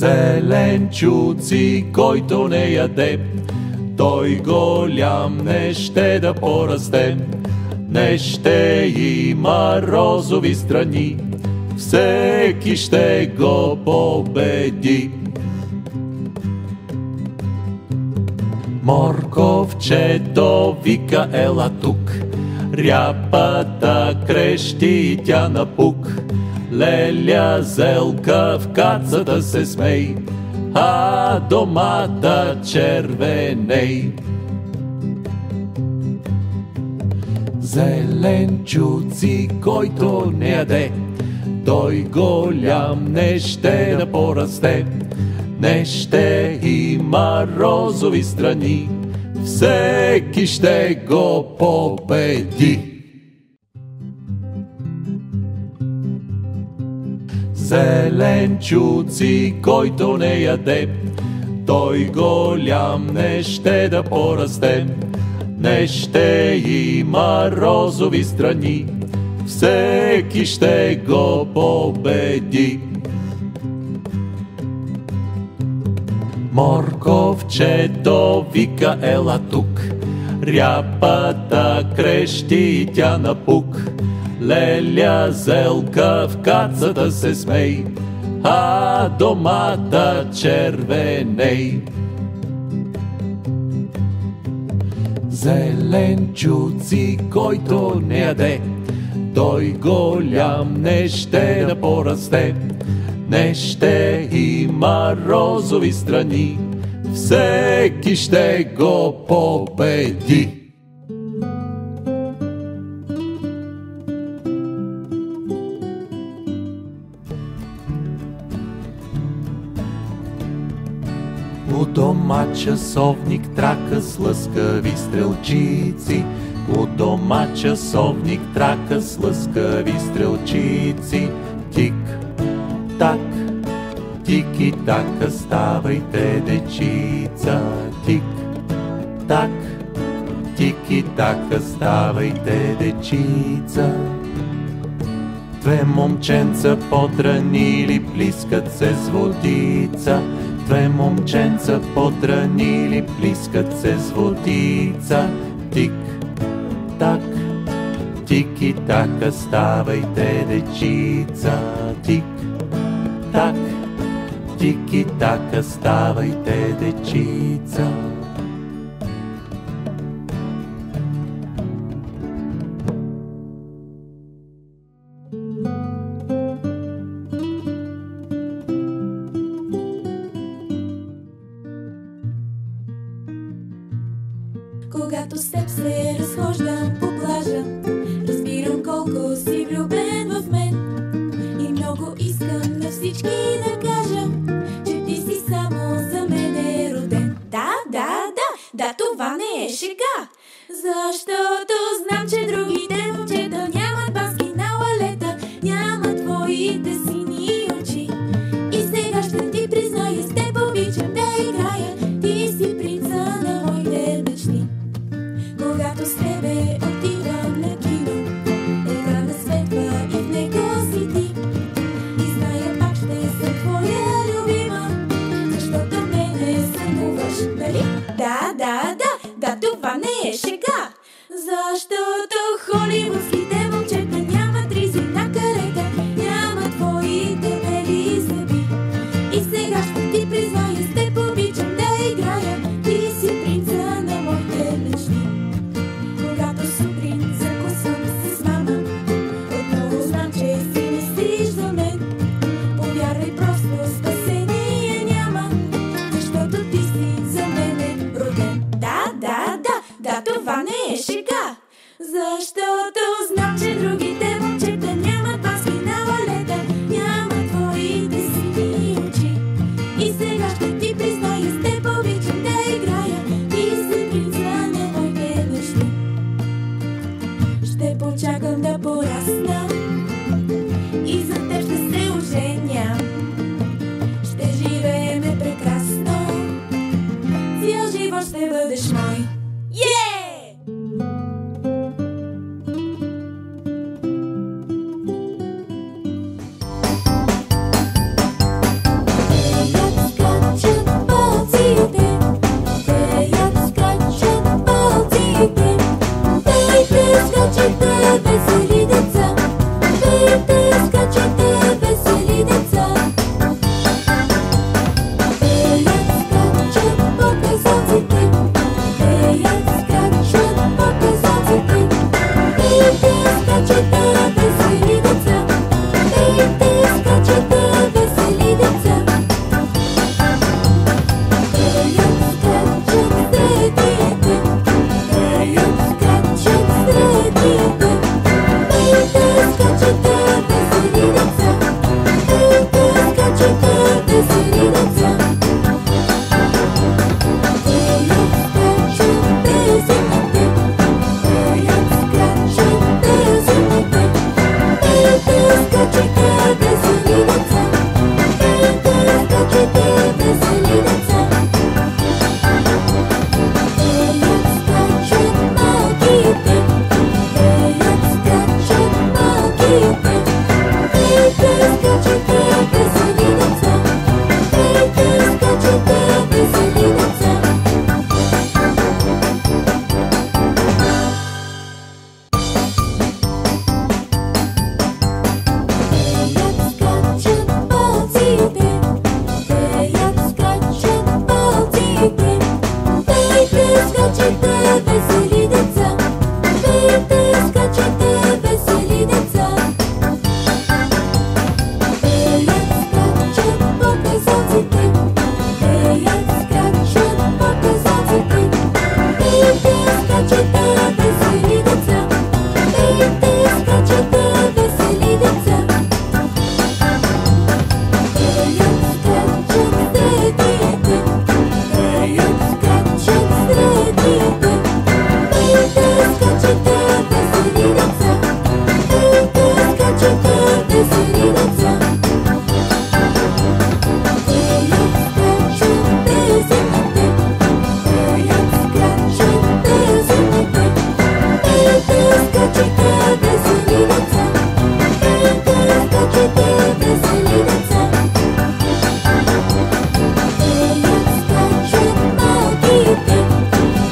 Зеленчуци, който не яде, той голям не ще да порасте. Не ще има розови страни, всеки ще го победи. Морковчето вика ела тук, ряпата крещи тя напук. Леля зелка в кацата се смей, а домата червеней. Зеленчуци, който не яде, той голям не ще да порасте. Не ще има розови страни, всеки ще го победи. Зеленчуци, който не яде, той голям не ще да порасте. Не ще има розови страни, всеки ще го победи. Морковчето вика ела тук, ряпата крещи тя напук. Леля зелка в кацата се смей, а домата червеней. Зеленчуци, който не яде, той голям не ще да порасте. Не ще има розови страни, всеки ще го победи. У дома часовник трака с лъскави стрелчици. У дома часовник трака с лъскави стрелчици. Тик-так, тики-така, ставайте, дечица. Тик-так, тики-така, ставайте, дечица. Две момченца подранили, плискат се с водица. Две момченца подранили, плискат се с водица. Тик-так, тики-така, ставайте, дечица. Тик-так, тики-така, ставайте, дечица. Когато с теб се разхождам по плажа, разбирам колко си влюбен в мен. И много искам на всички да кажа, че ти си само за мен е роден. Да, това не е шега. Защото знам, че другите момчета нямат бански на лалета, нямат твоите сини очи. И сега ще ти призная, с теб обичам да играя. Ти си принца на моите мечти. Когато с тебе отивам на кино, екрана светва и в него си ти. И зная, пак ще съм твоя любима, защото мене сънуваш, нали? Да, това не е шега. Защото холивудските момчета нямат ризи на карета, нямат твоите бели зъби. И сега ще ти призная, с теб обичам да играя. Ти си принца на моите мечти. Когато сутрин закусвам с мама, отново знам, че си мислиш за мен. Повярвай, просто спасение няма, защото ти си за мен роден. Да, това не е шега. Защото знам, че другите момчета нямат бански на лалета, нямат твоите сини очи. И сега ще ти призная, с теб обичам да играя. Ти си принца на моите мечти. Ще почакам да порасна и за теб ще се оженя. Ще живееме прекрасно, цял живот ще бъдеш мой. магиите. Пейте, скачайте, весели деца. Пейте, скачайте, весели деца. Пеят, скачат по казаците. Пеят, скачат по казаците. Пейте, скачайте, весели деца. Пейте, скачайте, весели деца. Пеят, скачат средите. Пеят, скачат средите. Пейте, скачайте, весели деца. Пейте, скачайте, весели деца. Пеят, скачат песните. Пеят, скачат песните. Пейте, скачайте, весели деца. Пейте, скачайте, весели деца. Пеят, скачат магиите.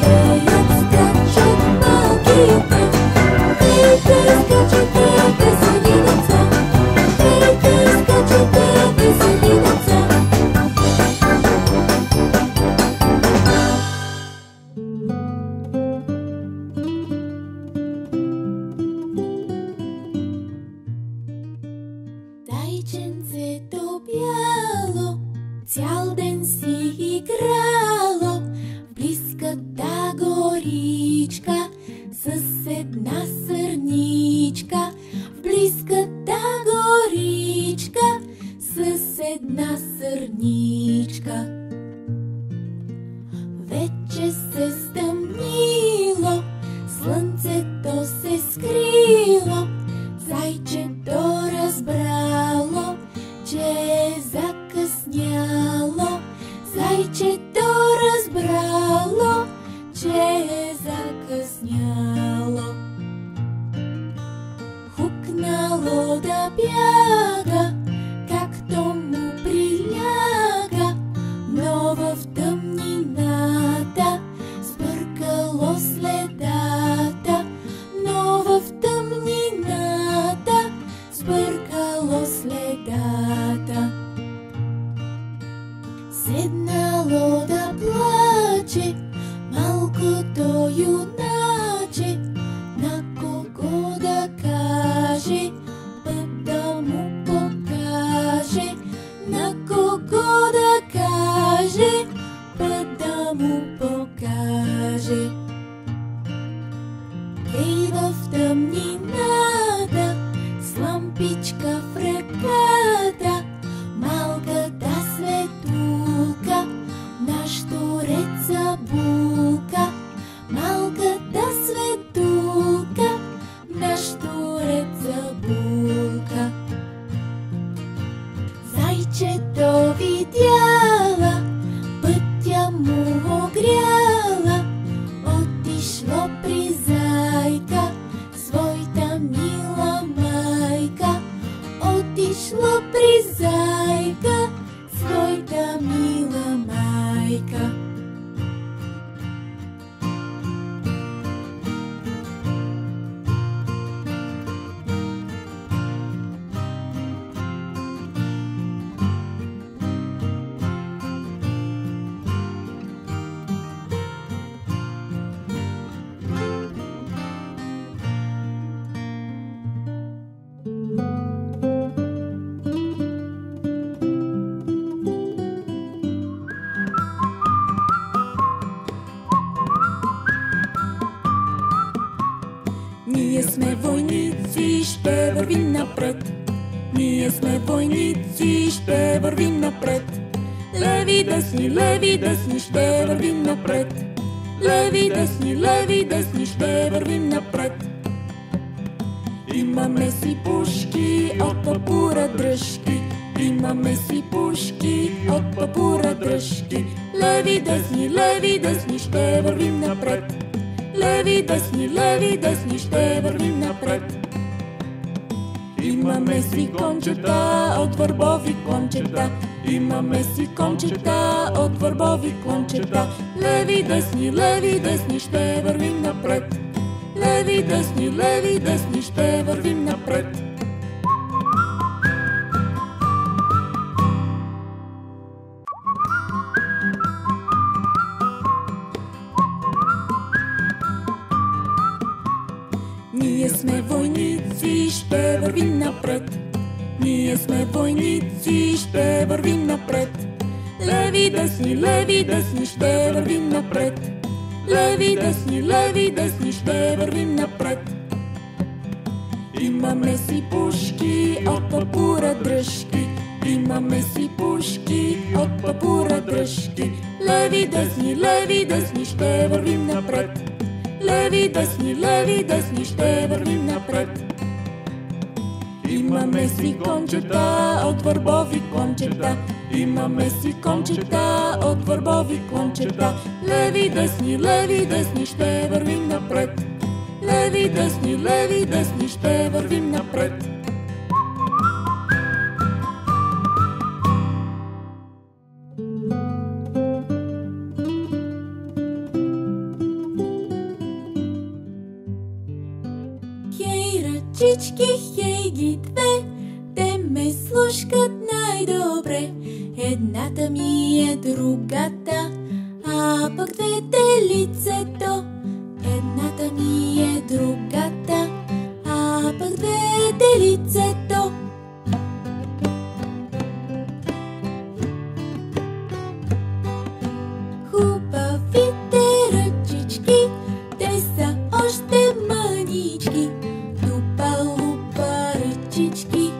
Пеят, скачат магиите. Пейте, скачайте, весели деца. Пейте, скачайте, весели деца. Зайченцето бяло цял ден си играло в близката горичка с една сърничка. В близката горичка с една сърничка. Вече се стъмнило, слънцето се скрило. Зайчето разбрало, че е закъсняло. Зайчето разбрало, че е закъсняло. Хукнало да бяга, както му приляга, но в тъмнината сбъркало следата. Но в тъмнината сбъркало следата. Седнало да плаче малкото юначе, на кого да каже, път да му покаже. На кого да каже, път да му покаже. Ей, в тъмнината, с лампичка в ръката, малката светулка на щуреца булка. Малката светулка на щуреца булка. Зайчето видяла, пътя му огряла, отишло при зайка, своята мила майка. Отишло при зайка, своята мила майка. Ние сме войници, ще вървим напред. Ние сме войници, ще вървим напред. Леви, десни, ще вървим напред. Леви, десни, ще вървим напред. Имаме си пушки от папура дръжки. Имаме си пушки от папура дръжки. Леви, десни, ще вървим напред. Леви, десни, ще вървим напред. Имаме си кончета от върбови клончета. Имаме си кончета от върбови клончета. Леви, десни, ще вървим напред. Леви, десни, ще вървим напред. сме войници, ще вървим напред. Ние сме войници, ще вървим напред. Леви, десни, ще вървим напред. Леви, десни, ще вървим напред. Имаме си пушки от папура дръжки. Имаме си пушки от папура дръжки. Леви, десни, ще вървим напред. Леви, десни, ще вървим напред. Имаме си кончета от върбови клончета. Имаме си кончета от върбови клончета. Леви, десни, ще вървим напред. Леви, десни, ще вървим напред. Хей, ръчички, хей ги две, те ме слушкат най-добре. Едната ми е другата, а пък двете лицето. Едната ми е другата, а пък двете лицето. Хубавите ръчички, те са още мънички. Лупа, лупа ръчички,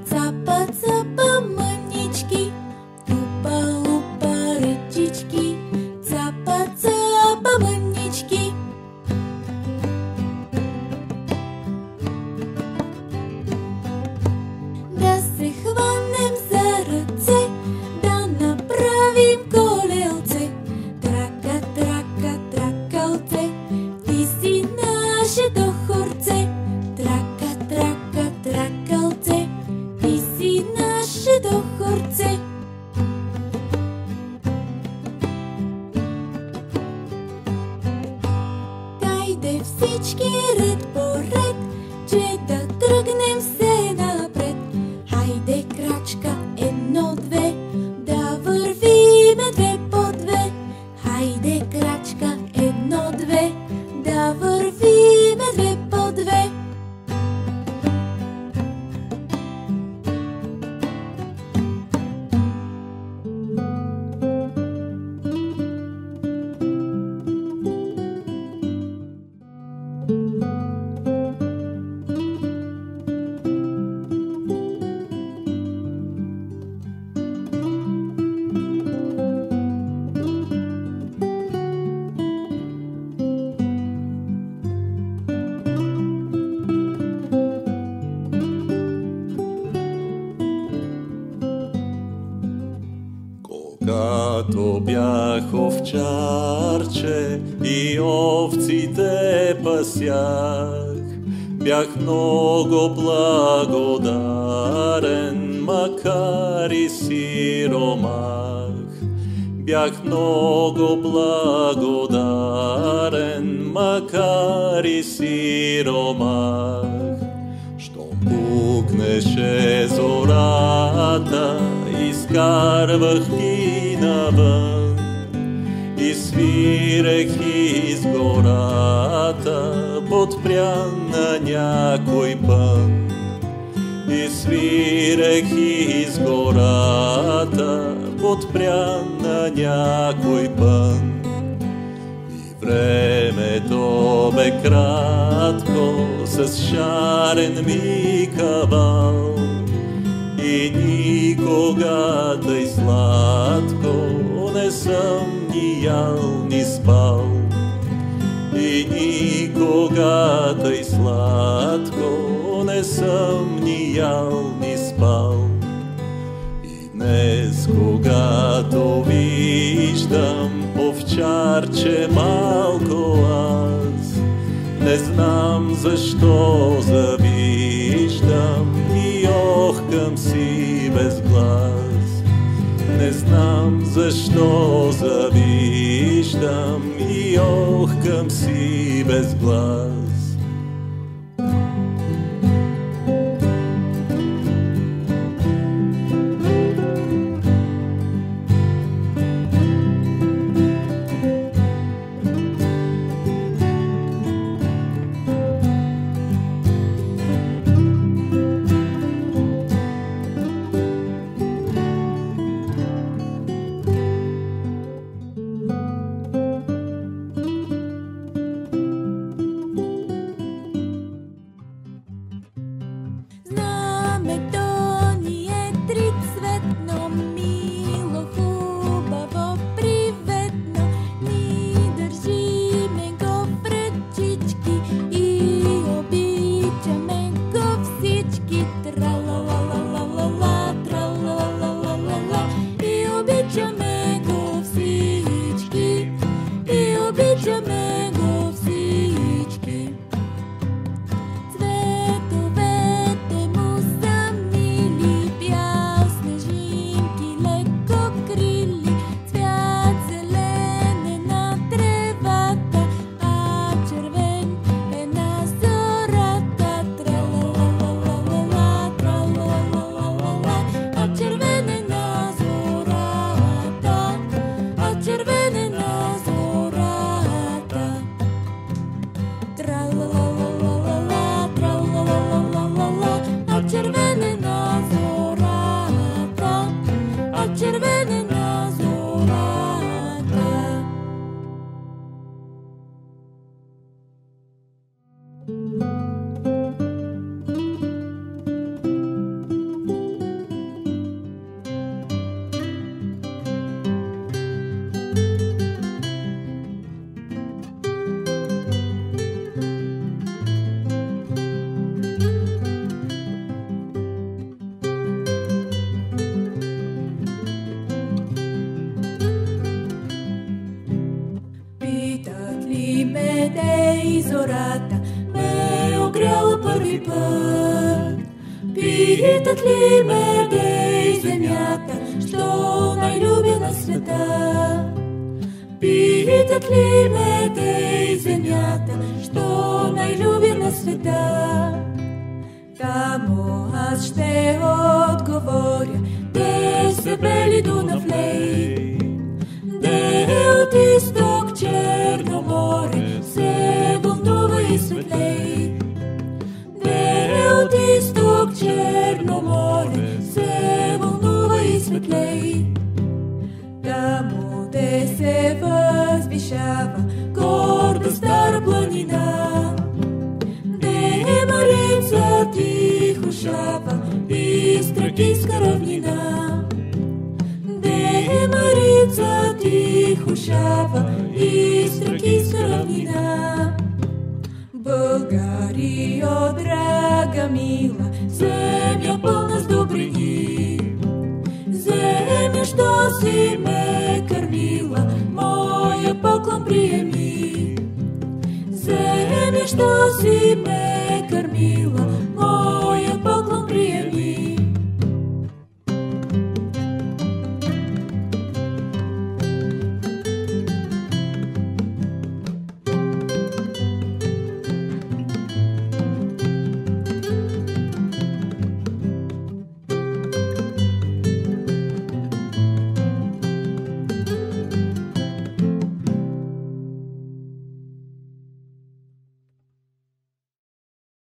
цапа, цапа мънички. Лупа, лупа ръчички, цапа, цапа мънички. Да се хванем за ръце, да направим колелце. Трака, трака, тракалце, ти си нашето хорце. Трака, трака, тракалце, ти си нашето хорце. Дайде всички ред по ред, че да тръгнем се напред. Хайде крачка, едно, две, да вървиме две по две. Хайде крачка, едно, две, да вървиме две по две. Когато бях овчарче и овците пасях, бях много благодарен, макар и сиромах. Бях много благодарен, макар и сиромах. Щом пукнеше зората, изкарвах ги навън и свирех из гората, подпрян на някой пън. И свирех из гората, подпрян на някой пън. И времето бе кратко, с шарен ми кавал, и никога тъй сладко не съм ни ял, ни спал. И никога тъй сладко не съм ни ял, ни спал. И днес, когато виждам овчарче малко аз, не знам защо завиждам и охкам си без глас. Не знам защо завиждам и охкам си без глас. мете и зората ме огряла първи път. Питат ли ме де и земята, що най-любя на света? Питат ли ме де и земята, що най-любя на света? Тамо аз ще отговоря, де се бели Дунав лей, де от изток Черно море се вълнува и светлей, де от изток Черно море се вълнува и светлей. Тамо де се възвишава горда стара планина, де Марица тихо шапа и Тракийска равнина, де Марица тихо шапа и Тракийска равнина. Българио, драга мила, земя пълна с добрини, земя, що си ме кърмила, моя поклон приеми. Земя, що си ме кърмила,